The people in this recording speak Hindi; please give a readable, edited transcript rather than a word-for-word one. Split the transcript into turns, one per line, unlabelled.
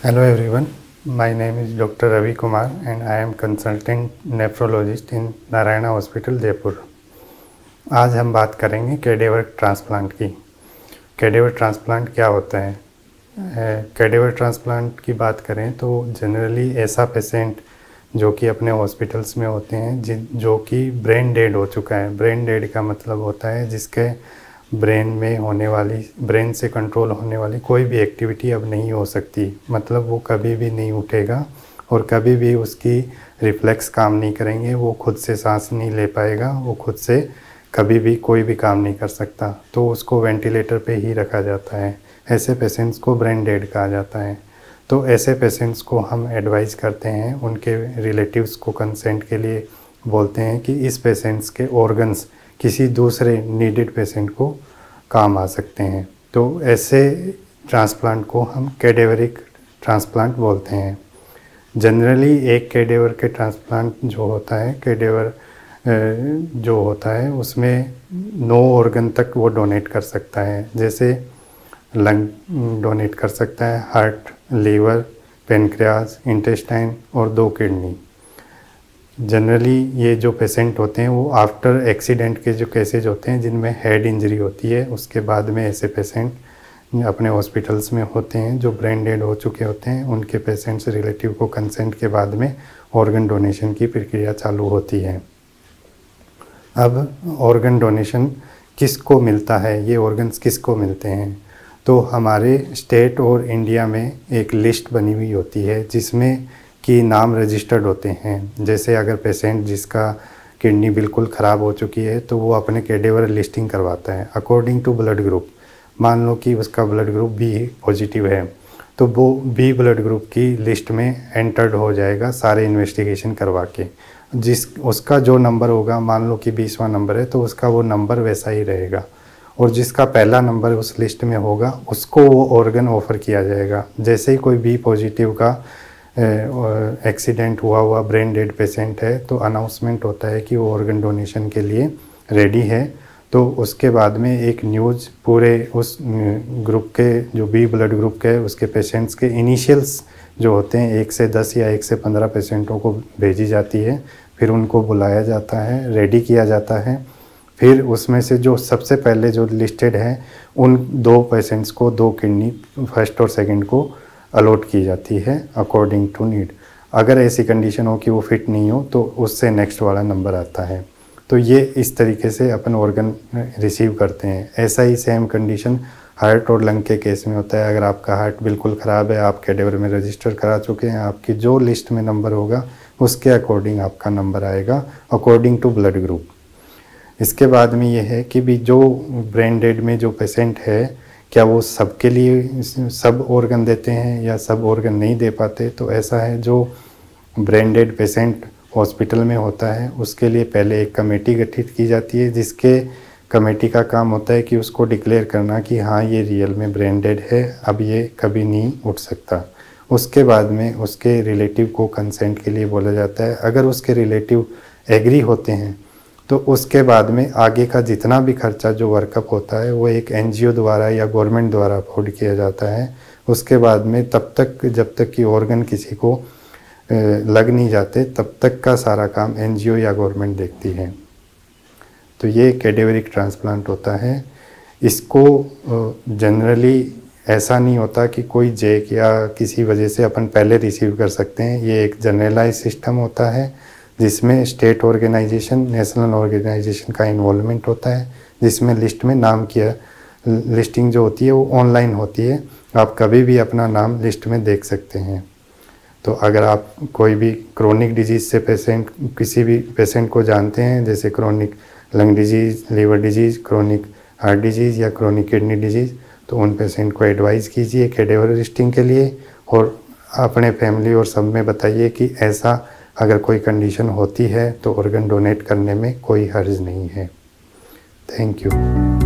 Hello everyone, my name is Dr. Ravi Kumar and I am consultant nephrologist in Narayana hospital Jaipur. आज हम बात करेंगे कैडेवर ट्रांसप्लांट की। कैडेवर ट्रांसप्लांट क्या होता है? कैडेवर ट्रांसप्लांट की बात करें तो जनरली ऐसा पेशेंट जो कि अपने हॉस्पिटल्स में होते हैं जो कि ब्रेन डेड हो चुका है। ब्रेन डेड का मतलब होता है जिसके ब्रेन से कंट्रोल होने वाली कोई भी एक्टिविटी अब नहीं हो सकती, मतलब वो कभी भी नहीं उठेगा और कभी भी उसकी रिफ्लेक्स काम नहीं करेंगे, वो खुद से सांस नहीं ले पाएगा, वो खुद से कभी भी कोई भी काम नहीं कर सकता, तो उसको वेंटिलेटर पे ही रखा जाता है। ऐसे पेशेंट्स को ब्रेन डेड कहा जाता है। तो ऐसे पेशेंट्स को हम एडवाइस करते हैं, उनके रिलेटिव्स को कंसेंट के लिए बोलते हैं कि इस पेशेंट्स के ऑर्गन्स किसी दूसरे नीडेड पेशेंट को काम आ सकते हैं। तो ऐसे ट्रांसप्लांट को हम कैडेवरिक ट्रांसप्लांट बोलते हैं। जनरली एक कैडेवर के ट्रांसप्लांट जो होता है, कैडेवर जो होता है उसमें 9 ऑर्गन तक वो डोनेट कर सकता है। जैसे लंग डोनेट कर सकता है, हार्ट, लीवर, पेनक्रियाज, इंटेस्टाइन और 2 किडनी। जनरली ये जो पेशेंट होते हैं वो आफ्टर एक्सीडेंट के जो केसेज होते हैं जिनमें हेड इंजरी होती है, उसके बाद में ऐसे पेशेंट अपने हॉस्पिटल्स में होते हैं जो ब्रेन डेड हो चुके होते हैं। उनके पेशेंट्स रिलेटिव को कंसेंट के बाद में ऑर्गन डोनेशन की प्रक्रिया चालू होती है। अब ऑर्गन डोनेशन किसको मिलता है, ये ऑर्गन्स किसको मिलते हैं? तो हमारे स्टेट और इंडिया में एक लिस्ट बनी हुई होती है जिसमें कि नाम रजिस्टर्ड होते हैं। जैसे अगर पेशेंट जिसका किडनी बिल्कुल ख़राब हो चुकी है तो वो अपने कैडेवर लिस्टिंग करवाता है अकॉर्डिंग टू ब्लड ग्रुप। मान लो कि उसका ब्लड ग्रुप बी पॉजिटिव है तो वो बी ब्लड ग्रुप की लिस्ट में एंटर्ड हो जाएगा सारे इन्वेस्टिगेशन करवा के। उसका जो नंबर होगा, मान लो कि 20वां नंबर है तो उसका वो नंबर वैसा ही रहेगा, और जिसका पहला नंबर उस लिस्ट में होगा उसको वो ऑर्गन ऑफ़र किया जाएगा। जैसे ही कोई बी पॉजिटिव का एक्सीडेंट हुआ ब्रेन डेड पेशेंट है तो अनाउंसमेंट होता है कि वो ऑर्गन डोनेशन के लिए रेडी है। तो उसके बाद में एक न्यूज़ पूरे उस ग्रुप के जो बी ब्लड ग्रुप के उसके पेशेंट्स के इनिशियल्स जो होते हैं 1 से 10 या 1 से 15 पेशेंटों को भेजी जाती है। फिर उनको बुलाया जाता है, रेडी किया जाता है। फिर उसमें से जो सबसे पहले जो लिस्टेड है उन 2 पेशेंट्स को 2 किडनी फर्स्ट और सेकंड को अलॉट की जाती है अकॉर्डिंग टू नीड। अगर ऐसी कंडीशन हो कि वो फिट नहीं हो तो उससे नेक्स्ट वाला नंबर आता है। तो ये इस तरीके से अपन ऑर्गन रिसीव करते हैं। ऐसा ही सेम कंडीशन हार्ट और लंग के केस में होता है। अगर आपका हार्ट बिल्कुल ख़राब है, आप कैडेवर में रजिस्टर करा चुके हैं, आपकी जो लिस्ट में नंबर होगा उसके अकॉर्डिंग आपका नंबर आएगा अकॉर्डिंग टू ब्लड ग्रुप। इसके बाद में ये है कि भी जो ब्रेन डेड में जो पेशेंट है क्या वो सबके लिए सब ऑर्गन देते हैं या सब ऑर्गन नहीं दे पाते? तो ऐसा है, जो ब्रेन डेड पेशेंट हॉस्पिटल में होता है उसके लिए पहले एक कमेटी गठित की जाती है, जिसके कमेटी का काम होता है कि उसको डिक्लेयर करना कि हाँ ये रियल में ब्रेन डेड है, अब ये कभी नहीं उठ सकता। उसके बाद में उसके रिलेटिव को कंसेंट के लिए बोला जाता है। अगर उसके रिलेटिव एग्री होते हैं तो उसके बाद में आगे का जितना भी खर्चा जो वर्कअप होता है वो एक एनजीओ द्वारा या गवर्नमेंट द्वारा अफोर्ड किया जाता है। उसके बाद में तब तक जब तक कि ऑर्गन किसी को लग नहीं जाते तब तक का सारा काम एनजीओ या गवर्नमेंट देखती है। तो ये कैडेवरिक ट्रांसप्लांट होता है। इसको जनरली ऐसा नहीं होता कि कोई जैक या किसी वजह से अपन पहले रिसीव कर सकते हैं। ये एक जनरलाइज सिस्टम होता है जिसमें स्टेट ऑर्गेनाइजेशन, नेशनल ऑर्गेनाइजेशन का इन्वॉल्वमेंट होता है, जिसमें लिस्ट में नाम किया लिस्टिंग जो होती है वो ऑनलाइन होती है। आप कभी भी अपना नाम लिस्ट में देख सकते हैं। तो अगर आप कोई भी क्रोनिक डिजीज़ से किसी भी पेशेंट को जानते हैं, जैसे chronic lung disease, liver disease, chronic heart disease या क्रोनिक किडनी डिजीज़, तो उन पेशेंट को एडवाइस कीजिए कैडेवर लिस्टिंग के लिए, और अपने फैमिली और सब में बताइए कि ऐसा अगर कोई कंडीशन होती है तो ऑर्गन डोनेट करने में कोई हर्ज नहीं है। Thank you.